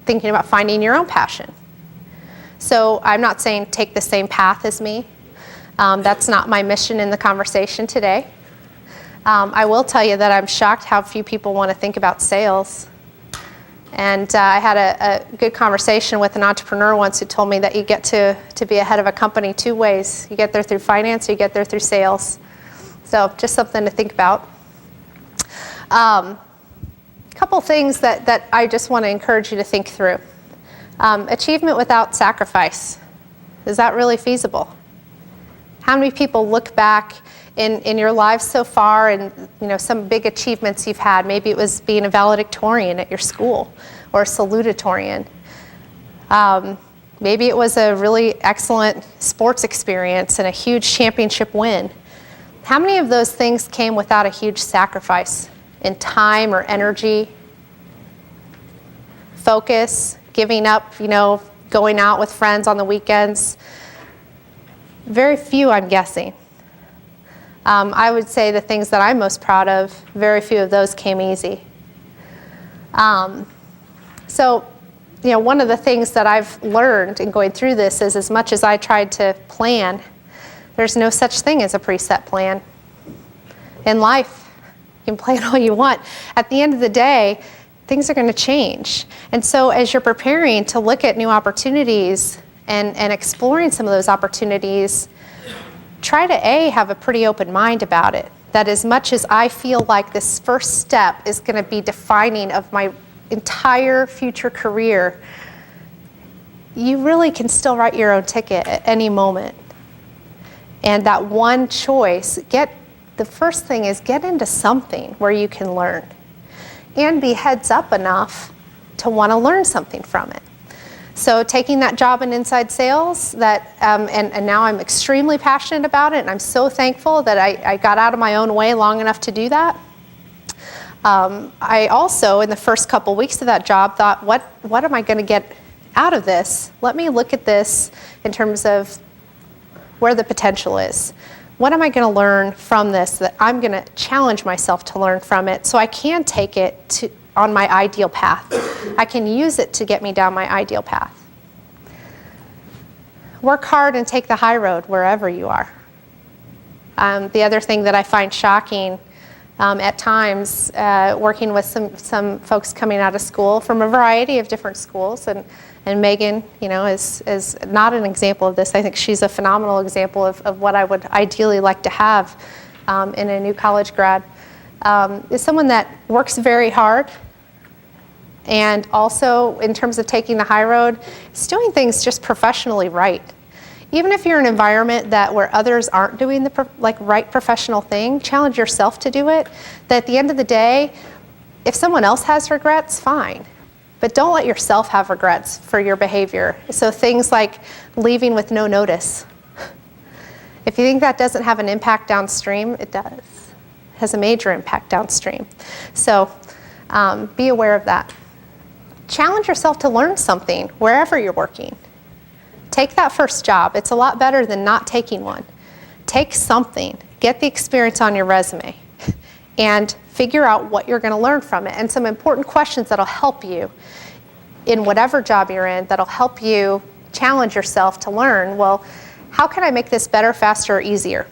thinking about finding your own passion. So I'm not saying take the same path as me. That's not my mission in the conversation today. I will tell you that I'm shocked how few people want to think about sales. And I had a good conversation with an entrepreneur once who told me that you get to be ahead of a company two ways. You get there through finance, or you get there through sales. So just something to think about. A couple things that I just want to encourage you to think through. Achievement without sacrifice. Is that really feasible? How many people look back in your lives so far and some big achievements you've had? Maybe it was being a valedictorian at your school or a salutatorian. Maybe it was a really excellent sports experience and a huge championship win. How many of those things came without a huge sacrifice in time or energy, focus, giving up, going out with friends on the weekends? Very few, I'm guessing. I would say the things that I'm most proud of, very few of those came easy. So, one of the things that I've learned in going through this is, as much as I tried to plan, there's no such thing as a preset plan. In life, you can plan all you want. At the end of the day, things are going to change. And so as you're preparing to look at new opportunities and exploring some of those opportunities, try to have a pretty open mind about it. That as much as I feel like this first step is going to be defining of my entire future career, you really can still write your own ticket at any moment. And that one choice, the first thing is get into something where you can learn and be heads up enough to want to learn something from it. So taking that job in inside sales, and now I'm extremely passionate about it, and I'm so thankful that I got out of my own way long enough to do that. I also, in the first couple weeks of that job, thought, what am I going to get out of this? Let me look at this in terms of where the potential is. What am I going to learn from this that I'm going to challenge myself to learn from it so I can take it on my ideal path? I can use it to get me down my ideal path. Work hard and take the high road wherever you are. The other thing that I find shocking at times, working with some folks coming out of school from a variety of different schools, and Megan, is not an example of this. I think she's a phenomenal example of what I would ideally like to have in a new college grad. Is someone that works very hard, and also in terms of taking the high road, is doing things just professionally right. Even if you're in an environment where others aren't doing the right professional thing, challenge yourself to do it. That at the end of the day, if someone else has regrets, fine. But don't let yourself have regrets for your behavior. So things like leaving with no notice. If you think that doesn't have an impact downstream, it does. It has a major impact downstream. So be aware of that. Challenge yourself to learn something wherever you're working. Take that first job. It's a lot better than not taking one. Take something. Get the experience on your resume and figure out what you're going to learn from it, and some important questions that'll help you in whatever job you're in, that'll help you challenge yourself to learn, well, how can I make this better, faster, or easier?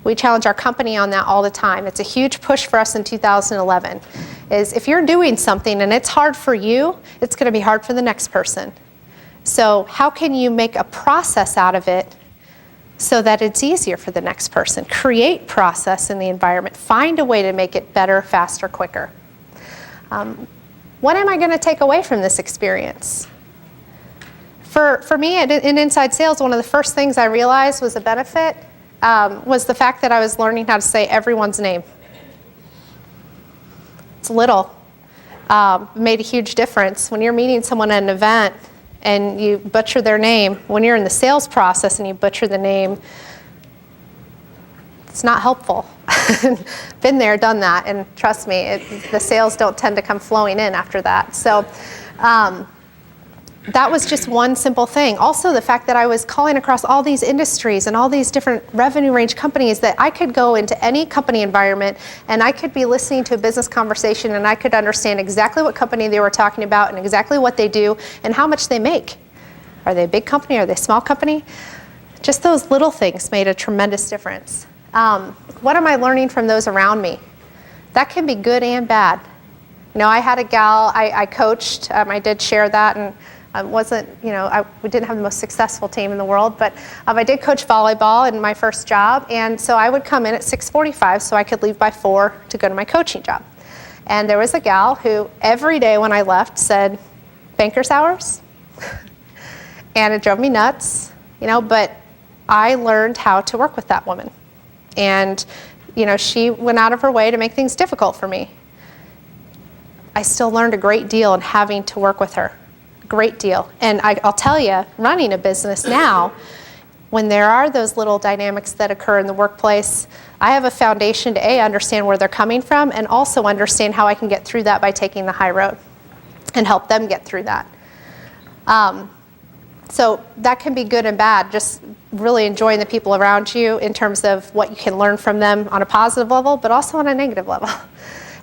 We challenge our company on that all the time. It's a huge push for us in 2011, is if you're doing something and it's hard for you, it's going to be hard for the next person. So how can you make a process out of it so that it's easier for the next person? Create process in the environment. Find a way to make it better, faster, quicker. What am I going to take away from this experience? For me, in inside sales, one of the first things I realized was a benefit was the fact that I was learning how to say everyone's name. It's little. Made a huge difference. When you're meeting someone at an event and you butcher their name, when you're in the sales process and you butcher the name, it's not helpful. Been there, done that, and trust me, the sales don't tend to come flowing in after that. So that was just one simple thing. Also, the fact that I was calling across all these industries and all these different revenue range companies, that I could go into any company environment and I could be listening to a business conversation and I could understand exactly what company they were talking about and exactly what they do and how much they make. Are they a big company? Are they a small company? Just those little things made a tremendous difference. What am I learning from those around me? That can be good and bad. You know, I had a gal I coached. I did share that, and we didn't have the most successful team in the world, but I did coach volleyball in my first job, and so I would come in at 6:45 so I could leave by 4 to go to my coaching job. And there was a gal who every day when I left said, "Banker's hours," and it drove me nuts, but I learned how to work with that woman. And, she went out of her way to make things difficult for me. I still learned a great deal in having to work with her. Great deal. And I'll tell you, running a business now, when there are those little dynamics that occur in the workplace, I have a foundation to understand where they're coming from and also understand how I can get through that by taking the high road and help them get through that. So that can be good and bad, just really enjoying the people around you in terms of what you can learn from them on a positive level, but also on a negative level.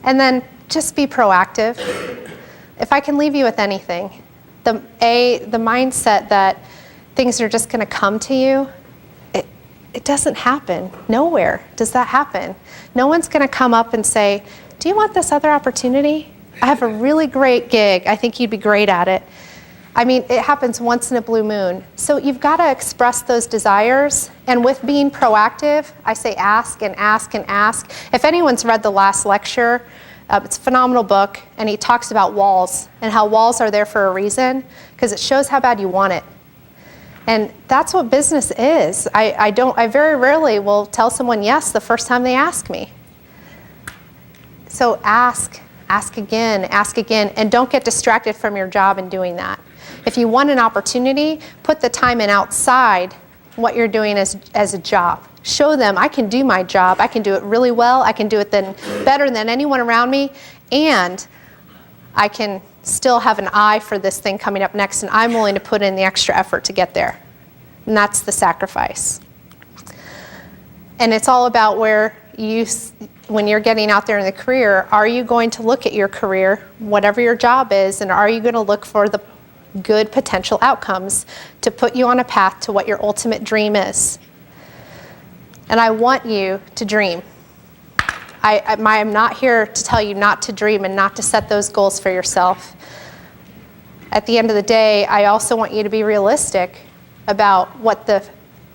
And then just be proactive. If I can leave you with anything, the mindset that things are just going to come to you, it doesn't happen. Nowhere does that happen. No one's going to come up and say, "Do you want this other opportunity? I have a really great gig. I think you'd be great at it." I mean, it happens once in a blue moon. So you've got to express those desires. And with being proactive, I say ask and ask and ask. If anyone's read the last lecture, it's a phenomenal book, and he talks about walls and how walls are there for a reason, because it shows how bad you want it. And that's what business is. I very rarely will tell someone yes the first time they ask me. So ask again, and don't get distracted from your job in doing that. If you want an opportunity, put the time in outside what you're doing as a job. Show them, I can do my job, I can do it really well, I can do it better than anyone around me, and I can still have an eye for this thing coming up next, and I'm willing to put in the extra effort to get there. And that's the sacrifice. And it's all about when you're getting out there in the career, are you going to look at your career, whatever your job is, and are you going to look for the good potential outcomes to put you on a path to what your ultimate dream is? And I want you to dream. I'm not here to tell you not to dream and not to set those goals for yourself. At the end of the day, I also want you to be realistic about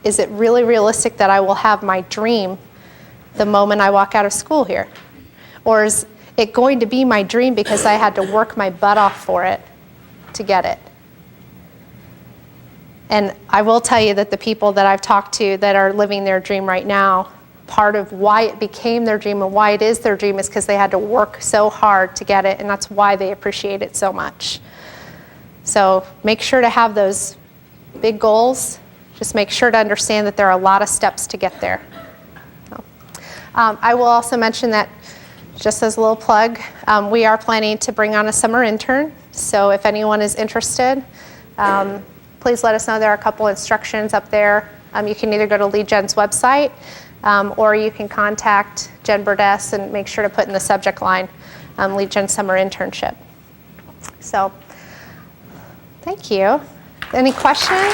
is it really realistic that I will have my dream the moment I walk out of school here? Or is it going to be my dream because I had to work my butt off for it to get it? And I will tell you that the people that I've talked to that are living their dream right now, part of why it became their dream and why it is their dream is because they had to work so hard to get it, and that's why they appreciate it so much. So make sure to have those big goals. Just make sure to understand that there are a lot of steps to get there. I will also mention that, just as a little plug, we are planning to bring on a summer intern. So if anyone is interested, please let us know. There are a couple instructions up there. You can either go to LeadJen's website, or you can contact Jen Burdess and make sure to put in the subject line, LeadJen Summer Internship. So, thank you. Any questions?